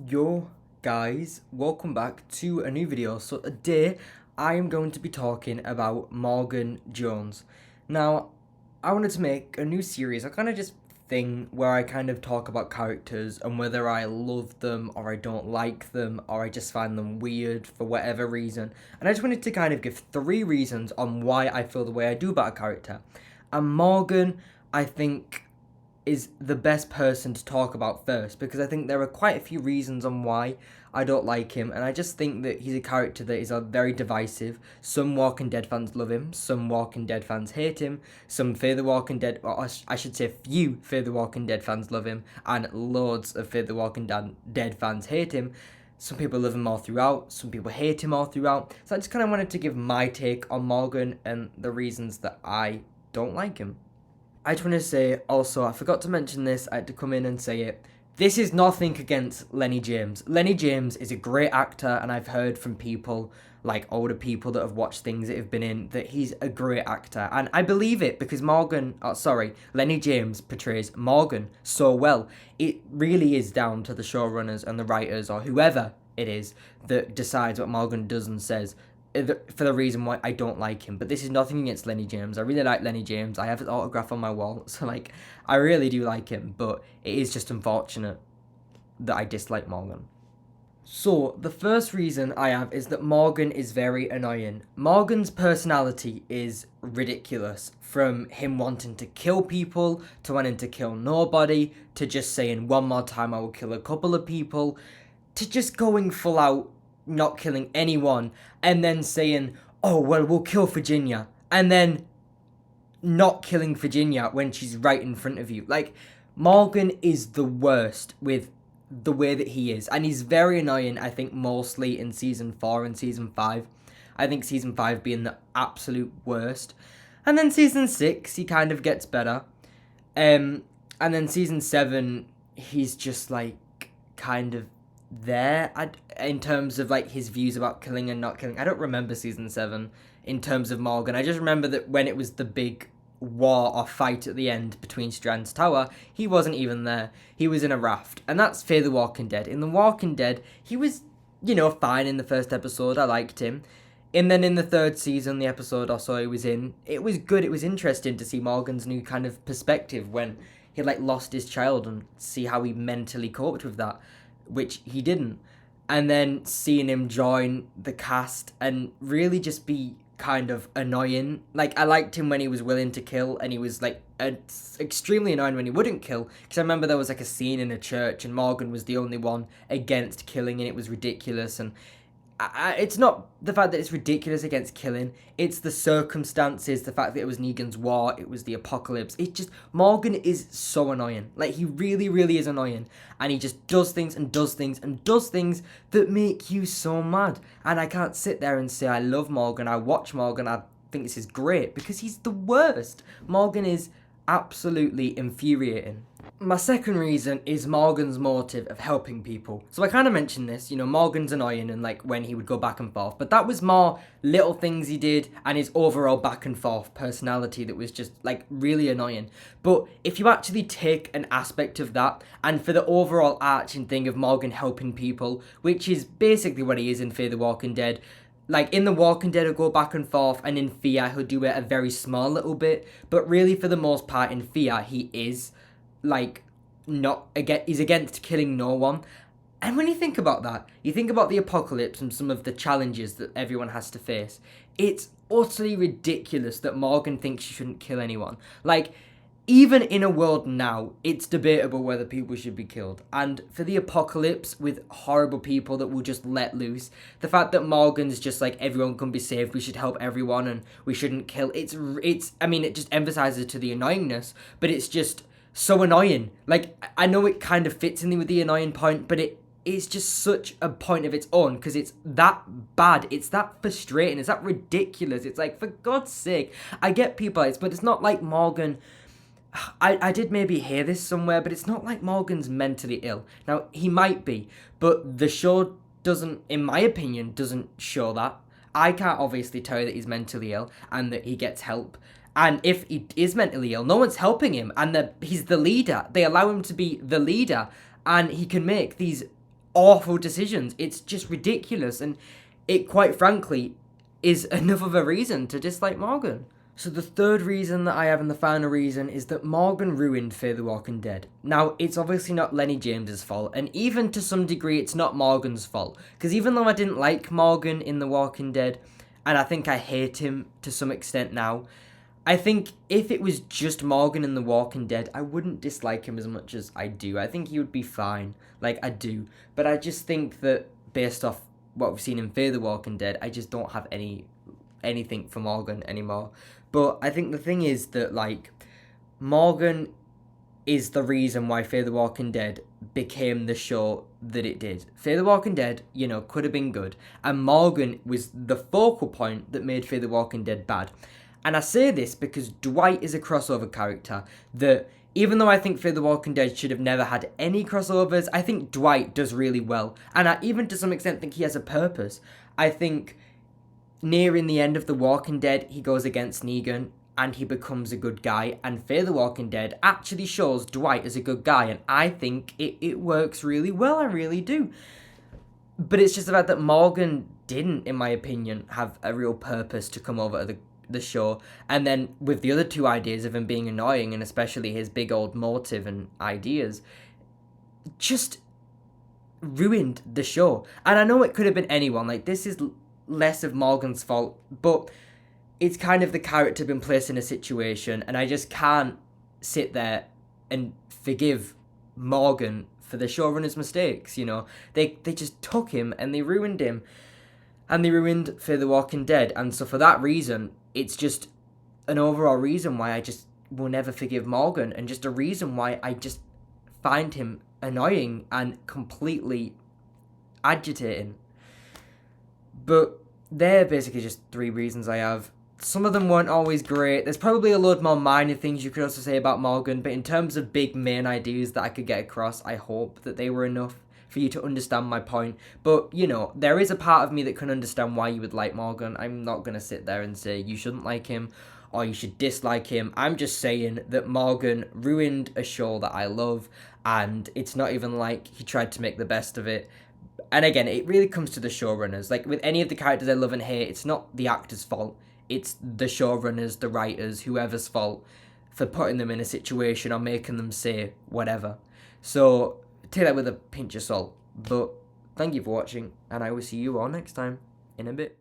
Yo guys, welcome back to a new video. So today I am going to be talking about Morgan Jones. Now, I wanted to make a new series, a kind of just thing where I kind of talk about characters and whether I love them or I don't like them or I just find them weird for whatever reason. And I just wanted to kind of give 3 reasons on why I feel the way I do about a character. And Morgan, I think, is the best person to talk about first because I think there are quite a few reasons on why I don't like him, and I just think that he's a character that is very divisive. Some Walking Dead fans love him, some Walking Dead fans hate him, some Fear the Walking Dead, or I should say few Fear the Walking Dead fans love him, and loads of Fear the Walking Dead fans hate him. Some people love him all throughout, some people hate him all throughout. So I just kind of wanted to give my take on Morgan and the reasons that I don't like him. I just want to say also, I forgot to mention this, I had to come in and say it. This is nothing against Lenny James. Lenny James is a great actor, and I've heard from people, like older people that have watched things that have been in, that he's a great actor. And I believe it because Lenny James portrays Morgan so well. It really is down to the showrunners and the writers or whoever it is that decides what Morgan does and says for the reason why I don't like him. But this is nothing against Lenny James. I really like Lenny James. I have his autograph on my wall, so I really do like him, but it is just unfortunate that I dislike Morgan. So, the first reason I have is that Morgan is very annoying. Morgan's personality is ridiculous. From him wanting to kill people, to wanting to kill nobody, to just saying one more time I will kill a couple of people, to just going full out not killing anyone, and then saying, oh, well, we'll kill Virginia, and then not killing Virginia when she's right in front of you. Like, Morgan is the worst with the way that he is, and he's very annoying, I think, mostly in Season 4 and Season 5. I think Season 5 being the absolute worst. And then Season 6, he kind of gets better. And then Season 7, he's just, like, kind of there in terms of like his views about killing and not killing. I don't remember Season 7 in terms of Morgan. I just remember that when it was the big war or fight at the end between Strand's Tower, he wasn't even there. He was in a raft, and that's Fear the Walking Dead. In The Walking Dead, he was, fine in the first episode. I liked him. And then in the third season, the episode or so he was in, it was good. It was interesting to see Morgan's new kind of perspective when he lost his child and see how he mentally coped with that, which he didn't. And then seeing him join the cast and really just be kind of annoying. I liked him when he was willing to kill, and he was extremely annoying when he wouldn't kill, because I remember there was a scene in a church and Morgan was the only one against killing, and it was ridiculous. And it's not the fact that it's ridiculous against killing, it's the circumstances, the fact that it was Negan's war, it was the apocalypse. It's just, Morgan is so annoying. He really, really is annoying. And he just does things and does things and does things that make you so mad. And I can't sit there and say I love Morgan, I watch Morgan, I think this is great, because he's the worst. Morgan is absolutely infuriating. My second reason is Morgan's motive of helping people. So I kind of mentioned this, Morgan's annoying and when he would go back and forth, but that was more little things he did and his overall back and forth personality that was just really annoying. But if you actually take an aspect of that, and for the overall arching thing of Morgan helping people, which is basically what he is in Fear the Walking Dead, in The Walking Dead, he'll go back and forth, and in Fear, he'll do it a very small little bit, but really for the most part in Fear, he is he's against killing no one. And when you think about that, you think about the apocalypse and some of the challenges that everyone has to face. It's utterly ridiculous that Morgan thinks you shouldn't kill anyone. Even in a world now, it's debatable whether people should be killed. And for the apocalypse with horrible people that will just let loose, the fact that Morgan's just everyone can be saved, we should help everyone and we shouldn't kill, it just emphasizes to the annoyingness, but it's just so annoying. I know it kind of fits in with the annoying point, but it's just such a point of its own, because it's that bad, it's that frustrating, it's that ridiculous. It's for God's sake, I get people, but it's not like Morgan. I did maybe hear this somewhere, but it's not like Morgan's mentally ill. Now, he might be, but the show doesn't, in my opinion, doesn't show that. I can't obviously tell you that he's mentally ill and that he gets help. And if he is mentally ill, no one's helping him, and he's the leader. They allow him to be the leader, and he can make these awful decisions. It's just ridiculous, and it quite frankly is enough of a reason to dislike Morgan. So the third reason that I have, and the final reason, is that Morgan ruined Fear the Walking Dead. Now, it's obviously not Lenny James's fault, and even to some degree, it's not Morgan's fault. Because even though I didn't like Morgan in The Walking Dead, and I think I hate him to some extent now, I think if it was just Morgan in The Walking Dead, I wouldn't dislike him as much as I do. I think he would be fine, like I do. But I just think that based off what we've seen in Fear the Walking Dead, I just don't have anything for Morgan anymore. But I think the thing is that, like, Morgan is the reason why Fear the Walking Dead became the show that it did. Fear the Walking Dead, could have been good, and Morgan was the focal point that made Fear the Walking Dead bad. And I say this because Dwight is a crossover character that, even though I think Fear the Walking Dead should have never had any crossovers, I think Dwight does really well. And I even to some extent think he has a purpose. I think nearing the end of The Walking Dead, he goes against Negan and he becomes a good guy. And Fear the Walking Dead actually shows Dwight as a good guy. And I think it works really well. I really do. But it's just the fact that Morgan didn't, in my opinion, have a real purpose to come over to the show. And then with the other two ideas of him being annoying, and especially his big old motive and ideas, just ruined the show. And I know it could have been anyone. Like, this is less of Morgan's fault, but it's kind of the character been placed in a situation, and I just can't sit there and forgive Morgan for the showrunner's mistakes. They just took him and they ruined him, and they ruined Fear the Walking Dead. And so for that reason, it's just an overall reason why I just will never forgive Morgan, and just a reason why I just find him annoying and completely agitating. But they're basically just three reasons I have. Some of them weren't always great. There's probably a load more minor things you could also say about Morgan, but in terms of big main ideas that I could get across, I hope that they were enough for you to understand my point. But, there is a part of me that can understand why you would like Morgan. I'm not going to sit there and say you shouldn't like him or you should dislike him. I'm just saying that Morgan ruined a show that I love, and it's not even like he tried to make the best of it. And again, it really comes to the showrunners. Like, with any of the characters I love and hate, it's not the actor's fault. It's the showrunners, the writers, whoever's fault for putting them in a situation or making them say whatever. So, take that with a pinch of salt. But, thank you for watching, and I will see you all next time, in a bit.